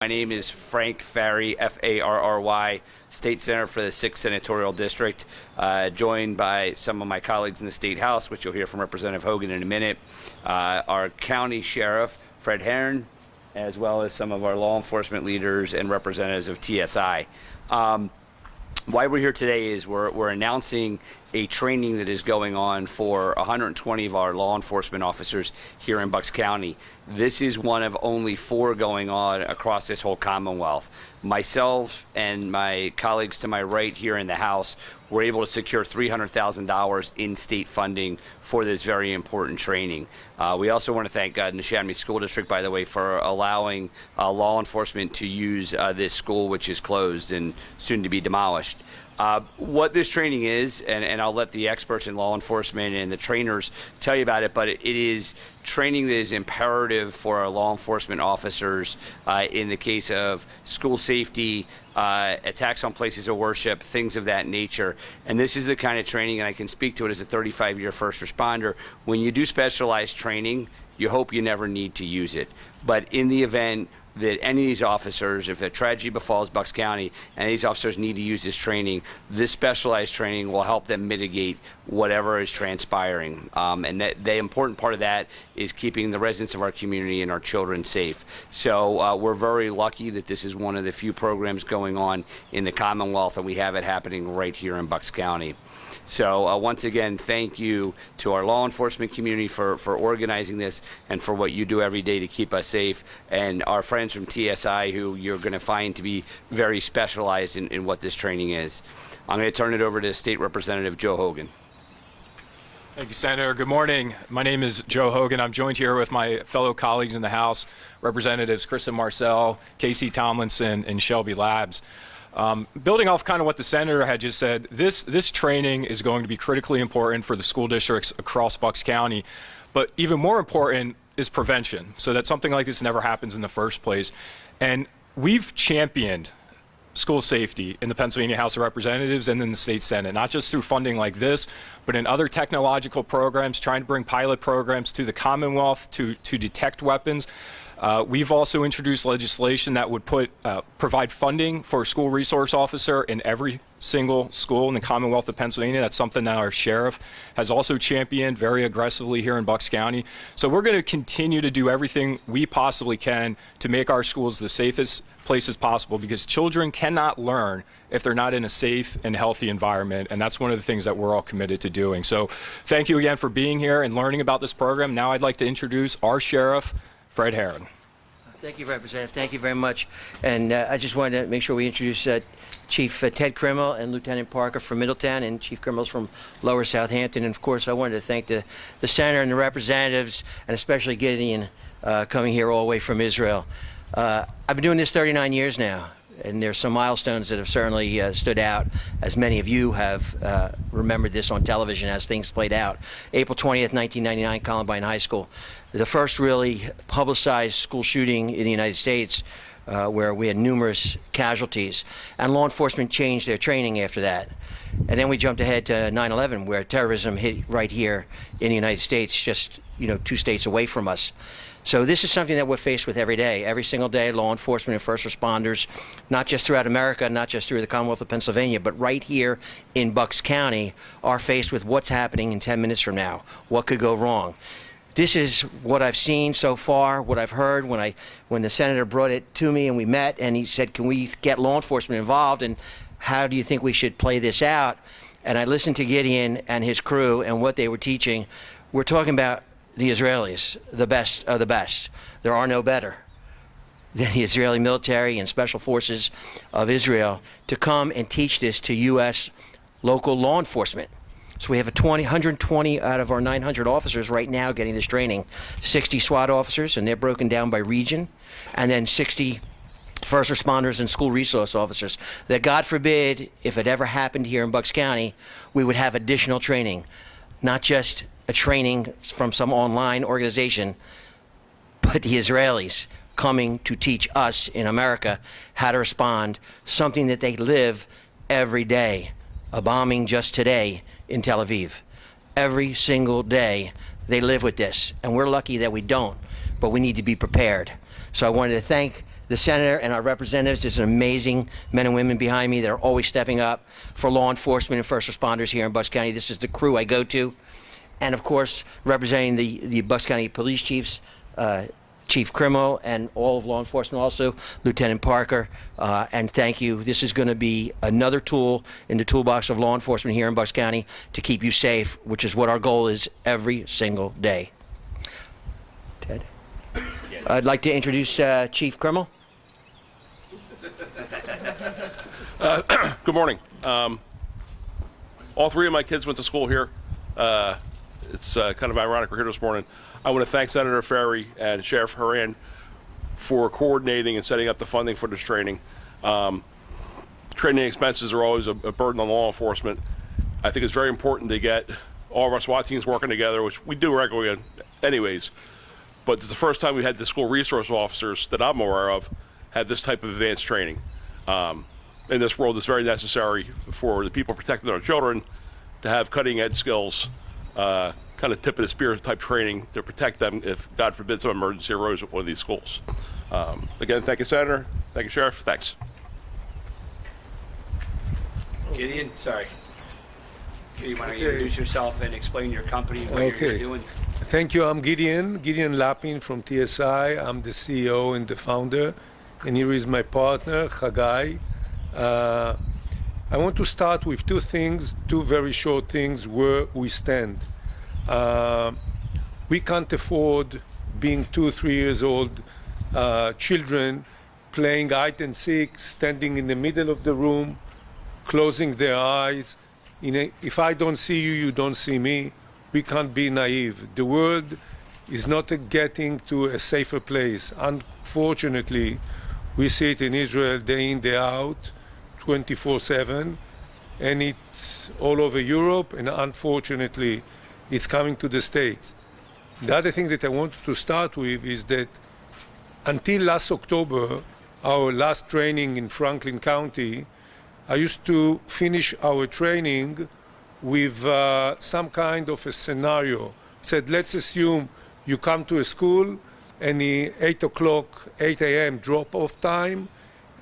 My name is Frank Farry, F-A-R-R-Y, State Senator for the 6th Senatorial District, joined by some of my colleagues in the State House, which you'll hear from Representative Hogan in a minute, our County Sheriff, Fred Harran, as well as some of our law enforcement leaders and representatives of TSI. Why we're here today is we're announcing a training that is going on for 120 of our law enforcement officers here in Bucks County. This is one of only 4 going on across this whole Commonwealth. Myself and my colleagues to my right here in the House were able to secure $300,000 in state funding for this very important training. We also want to thank Neshaminy School District, by the way, for allowing law enforcement to use this school, which is closed and soon to be demolished. What this training is, and I'll let the experts in law enforcement and the trainers tell you about it, but it is training that is imperative for our law enforcement officers in the case of school safety, attacks on places of worship, things of that nature. And this is the kind of training, and I can speak to it as a 35-year first responder. When you do specialized training, you hope you never need to use it. But in the event that any of these officers, if a tragedy befalls Bucks County and these officers need to use this training, this specialized training will help them mitigate whatever is transpiring. And the important part of that is keeping the residents of our community and our children safe. So we're very lucky that this is one of the few programs going on in the Commonwealth, and we have it happening right here in Bucks County. So once again, thank you to our law enforcement community for organizing this and for what you do every day to keep us safe, and our friends from TSI, who you're going to find to be very specialized in what this training is. I'm going to turn it over to State Representative Joe Hogan. Thank you, Senator. Good morning. My name is Joe Hogan. I'm joined here with my fellow colleagues in the House, Representatives Kristin Marcell, Casey Tomlinson, and Shelby Labs. Building off kind of what the Senator had just said, this training is going to be critically important for the school districts across Bucks County, but even more important is prevention, so that something like this never happens in the first place. And we've championed school safety in the Pennsylvania House of Representatives and in the State Senate, not just through funding like this, but in other technological programs, trying to bring pilot programs to the Commonwealth to detect weapons. We've also introduced legislation that would provide funding for a school resource officer in every single school in the Commonwealth of Pennsylvania. That's something that our sheriff has also championed very aggressively here in Bucks County. So we're going to continue to do everything we possibly can to make our schools the safest places possible, because children cannot learn if they're not in a safe and healthy environment, and that's one of the things that we're all committed to doing. So thank you again for being here and learning about this program. Now I'd like to introduce our sheriff, Fred Harran. Thank you, Representative. Thank you very much. And I just wanted to make sure we introduce Chief Ted Krimmel and Lieutenant Parker from Middletown, and Chief Krimmel's from Lower Southampton. And of course, I wanted to thank the Senator and the representatives, and especially Gideon coming here all the way from Israel. I've been doing this 39 years now, and there's some milestones that have certainly stood out, as many of you have remembered this on television as things played out. April 20th, 1999, Columbine High School, the first really publicized school shooting in the United States, where we had numerous casualties, and law enforcement changed their training after that. And then we jumped ahead to 9/11, where terrorism hit right here in the United States, just 2 states away from us. So this is something that we're faced with every day, every single day. Law enforcement and first responders, not just throughout America, not just through the Commonwealth of Pennsylvania, but right here in Bucks County, are faced with what's happening in 10 minutes from now. What could go wrong? This is what I've seen so far, what I've heard when the Senator brought it to me and we met, and he said, can we get law enforcement involved, and how do you think we should play this out? And I listened to Gideon and his crew and what they were teaching. We're talking about the Israelis, the best of the best. There are no better than the Israeli military and special forces of Israel to come and teach this to U.S. local law enforcement. So we have 120 out of our 900 officers right now getting this training, 60 SWAT officers, and they're broken down by region, and then 60 first responders and school resource officers, that God forbid, if it ever happened here in Bucks County, we would have additional training, not just a training from some online organization, but the Israelis coming to teach us in America how to respond, something that they live every day. A bombing just today in Tel Aviv. Every single day they live with this, and we're lucky that we don't, but we need to be prepared. So I wanted to thank the senator and our representatives. There's an amazing men and women behind me that are always stepping up for law enforcement and first responders here in Bucks County. This is the crew I go to. And of course, representing the Bucks County police chiefs, Chief Krimmel, and all of law enforcement, also Lieutenant Parker. And thank you. This is going to be another tool in the toolbox of law enforcement here in Bucks County to keep you safe, which is what our goal is every single day. Ted? I'd like to introduce Chief Krimmel. Good morning. All three of my kids went to school here. It's kind of ironic we're here this morning. I want to thank Senator Farry and Sheriff Harran for coordinating and setting up the funding for this training. Training expenses are always a burden on law enforcement. I think it's very important to get all of our SWAT teams working together, which we do regularly anyways. But it's the first time we've had the school resource officers that I'm aware of have this type of advanced training. In this world, it's very necessary for the people protecting our children to have cutting-edge skills, kind of tip of the spear type training to protect them if, God forbid, some emergency arose at one of these schools. Again, thank you, Senator. Thank you, Sheriff. Thanks. Gideon, sorry. Gideon, why don't you introduce yourself and explain your company and what you're doing? Thank you. I'm Gideon Lapin from TSI. I'm the CEO and the founder. And here is my partner, Chagai. I want to start with two things, two very short things where we stand. We can't afford being 2-3 years old children playing hide and seek, standing in the middle of the room, closing their eyes. If I don't see you, you don't see me. We can't be naive. The world is not getting to a safer place. Unfortunately, we see it in Israel day in, day out, 24/7, and it's all over Europe, and unfortunately, it's coming to the States. The other thing that I wanted to start with is that until last October, our last training in Franklin County, I used to finish our training with some kind of a scenario. Said, let's assume you come to a school and the 8 a.m. drop-off time,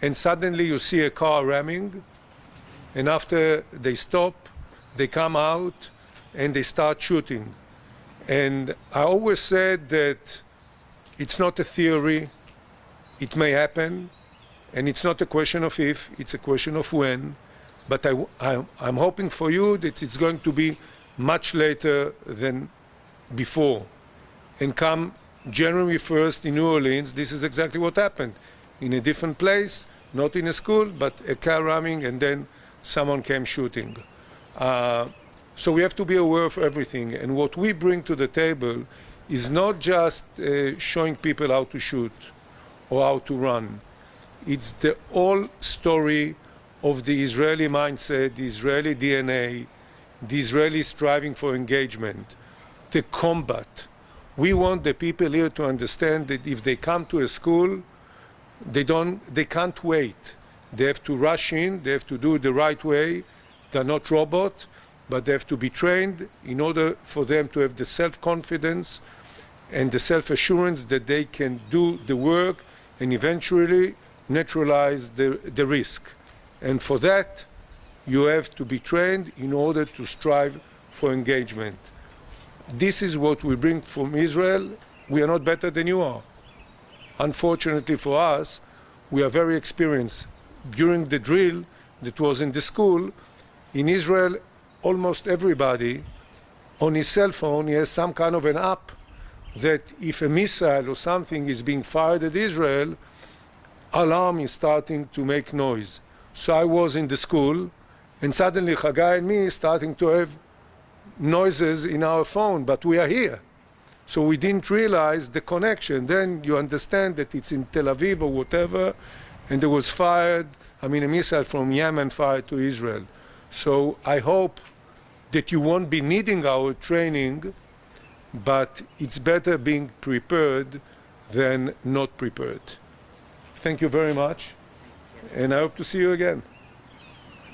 and suddenly you see a car ramming, and after they stop, they come out and they start shooting. And I always said that it's not a theory, it may happen, and it's not a question of if, it's a question of when. But I'm hoping for you that it's going to be much later than before. And come January 1st in New Orleans, this is exactly what happened. In a different place, not in a school, but a car ramming, and then someone came shooting. So we have to be aware of everything. And what we bring to the table is not just showing people how to shoot or how to run. It's the whole story of the Israeli mindset, the Israeli DNA, the Israeli striving for engagement, the combat. We want the people here to understand that if they come to a school, they can't wait. They have to rush in, they have to do it the right way. They're not robots, but they have to be trained in order for them to have the self-confidence and the self-assurance that they can do the work and eventually neutralize the risk. And for that, you have to be trained in order to strive for engagement. This is what we bring from Israel. We are not better than you are. Unfortunately for us, we are very experienced. During the drill that was in the school, in Israel, almost everybody on his cell phone, he has some kind of an app that if a missile or something is being fired at Israel, alarm is starting to make noise. So I was in the school, and suddenly Chagai and me starting to have noises in our phone, but we are here. So we didn't realize the connection. Then you understand that it's in Tel Aviv or whatever, and there was a missile from Yemen fired to Israel. So I hope that you won't be needing our training, but it's better being prepared than not prepared. Thank you very much, and I hope to see you again.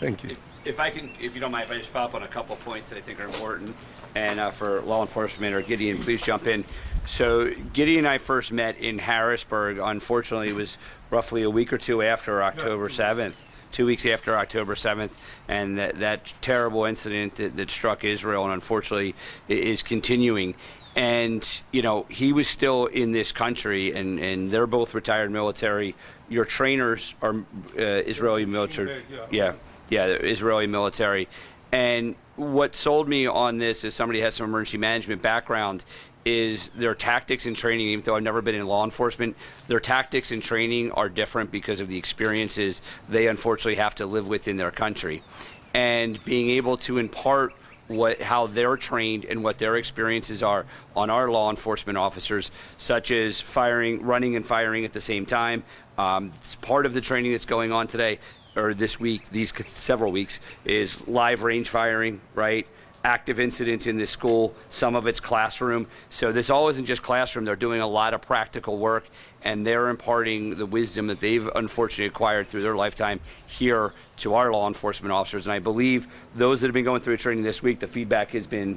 Thank you. if you don't mind, if I just follow up on a couple of points that I think are important, and for law enforcement, or Gideon, please jump in. So Gideon and I first met in Harrisburg. Unfortunately, it was roughly a week or two after October 7th. 2 weeks after October 7th, and that terrible incident that struck Israel, and unfortunately is continuing. And, you know, he was still in this country, and they're both retired military. Your trainers are Israeli military. Yeah, Israeli military. And what sold me on this, as somebody who has some emergency management background, is their tactics and training. Even though I've never been in law enforcement, their tactics and training are different because of the experiences they unfortunately have to live with in their country. And being able to impart how they're trained and what their experiences are on our law enforcement officers, such as running and firing at the same time. It's part of the training that's going on today, or this week, these several weeks, is live range firing, right? Active incidents in this school, some of it's classroom. So this all isn't just classroom. They're doing a lot of practical work, and they're imparting the wisdom that they've unfortunately acquired through their lifetime here to our law enforcement officers. And I believe those that have been going through training this week, the feedback has been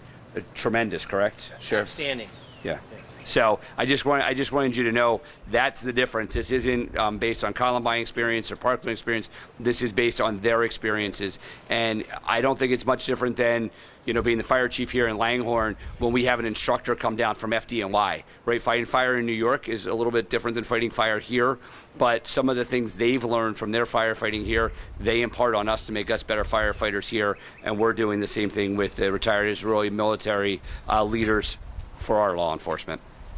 tremendous, correct, Sheriff? Outstanding. Yeah. So I just wanted you to know that's the difference. This isn't based on Columbine experience or Parkland experience. This is based on their experiences, and I don't think it's much different than, you know, being the fire chief here in Langhorne when we have an instructor come down from FDNY, right? Fighting fire in New York is a little bit different than fighting fire here, but some of the things they've learned from their firefighting here, they impart on us to make us better firefighters here, and we're doing the same thing with the retired Israeli military leaders for our law enforcement.